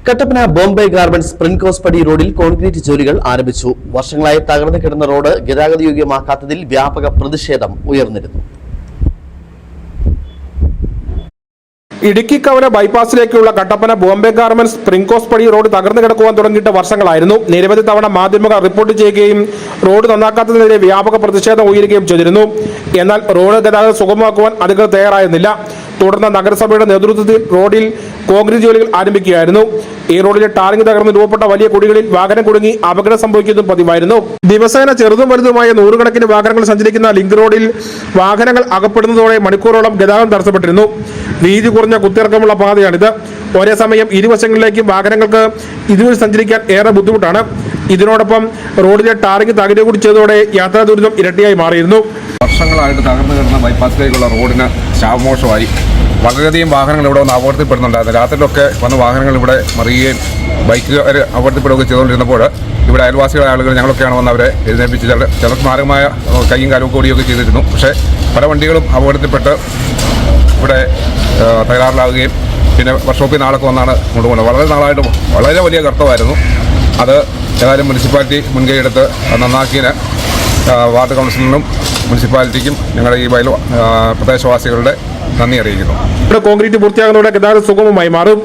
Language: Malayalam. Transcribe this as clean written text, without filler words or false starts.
കട്ടപ്പന ബോംബെ ഗാർമെന്റ്സ് പ്രിൻകോസ് പടി റോഡിൽ കോൺക്രീറ്റ് ജോലികൾ ആരംഭിച്ചു. വർഷങ്ങളായി തകർന്നു കിടന്ന റോഡ് ഗതാഗതയോഗ്യമാക്കാത്തതിൽ വ്യാപക പ്രതിഷേധം ഉയർന്നിരുന്നു. ഇടുക്കി കവല ബൈപ്പാസിലേക്കുള്ള കട്ടപ്പന ബോംബെ ഗാർമെന്റ്സ് പ്രിൻകോസ് പടി റോഡ് തകർന്നു കിടക്കുവാൻ തുടങ്ങിയിട്ട് വർഷങ്ങളായിരുന്നു. നിരവധി തവണ മാധ്യമങ്ങൾ റിപ്പോർട്ട് ചെയ്യുകയും റോഡ് നന്നാക്കാത്തതിനെതിരെ വ്യാപക പ്രതിഷേധം ഉയരുകയും ചെയ്തിരുന്നു. എന്നാൽ റോഡ് ഗതാഗതം സുഗമമാക്കുവാൻ അധികൃതർ തയ്യാറായിരുന്നില്ല. തുടർന്ന് നഗരസഭയുടെ നേതൃത്വത്തിൽ റോഡിൽ കോൺക്രീറ്റ് ജോലികൾ ആരംഭിക്കുകയായിരുന്നു. ഈ റോഡിലെ ടാറിംഗ് തകർന്ന് രൂപപ്പെട്ട വലിയ കുഴികളിൽ വാഹനം കുടുങ്ങി അപകടം സംഭവിക്കുന്നതും പതിവായിരുന്നു. ദിവസേന ചെറുതും വലുതുമായ നൂറുകണക്കിന് വാഹനങ്ങൾ സഞ്ചരിക്കുന്ന ലിങ്ക് റോഡിൽ വാഹനങ്ങൾ അകപ്പെടുന്നതോടെ മണിക്കൂറോളം ഗതാഗതം തടസ്സപ്പെട്ടിരുന്നു. വീതി കുറഞ്ഞ കുത്തിയിറക്കമുള്ള പാതയാണിത്. ഒരേ സമയം ഇരുവശങ്ങളിലേക്കും വാഹനങ്ങൾക്ക് ഇതുവഴി സഞ്ചരിക്കാൻ ഏറെ ബുദ്ധിമുട്ടാണ്. ഇതിനോടൊപ്പം റോഡിലെ ടാറിംഗ് തകരുക കൂടി ചെയ്തതോടെ യാത്രാ ദുരിതം ഇരട്ടിയായി മാറിയിരുന്നു. വർഷങ്ങളായിട്ട് തകർന്നു കിടന്ന ബൈപ്പാസിലേക്കുള്ള റോഡിന് ശാപമോക്ഷമായി. വളരെയധികം വാഹനങ്ങൾ ഇവിടെ വന്ന് അപകടത്തിൽപ്പെടുന്നുണ്ടായിരുന്നു. രാത്രിയിലൊക്കെ വന്ന വാഹനങ്ങൾ ഇവിടെ മറിയുകയും ബൈക്കുകാർ അപകടത്തിൽപ്പെടുകയും ചെയ്തുകൊണ്ടിരുന്നപ്പോൾ ഇവിടെ അയൽവാസികളായ ആളുകൾ ഞങ്ങളൊക്കെയാണ് വന്ന് അവരെ എഴുന്നേൽപ്പിച്ച് ചിലർ മാരകമായ കൈയും കാലും ഓടിയൊക്കെ ചെയ്തിരുന്നു. പക്ഷേ പല വണ്ടികളും അപകടത്തിൽപ്പെട്ട് ഇവിടെ തകരാറിലാവുകയും പിന്നെ വർക്ക്ഷോപ്പിൽ നാളൊക്കെ വന്നാണ് കൊണ്ടുപോകുന്നത്. വളരെ നാളായിട്ട് വളരെ വലിയ ഗർത്തമായിരുന്നു. അത് ഏതായാലും മുനിസിപ്പാലിറ്റി മുൻകൈയെടുത്ത് നന്നാക്കിയതിന് വാർഡ് കൗൺസിലറിനും മുനിസിപ്പാലിറ്റിക്കും ഞങ്ങളുടെ ഈ പ്രദേശവാസികളുടെ നന്ദി അറിയിക്കുന്നു. ഇവിടെ കോൺക്രീറ്റ് പൂർത്തിയാകുന്നതോടെ ഗതാഗതം സുഗമമായി മാറും.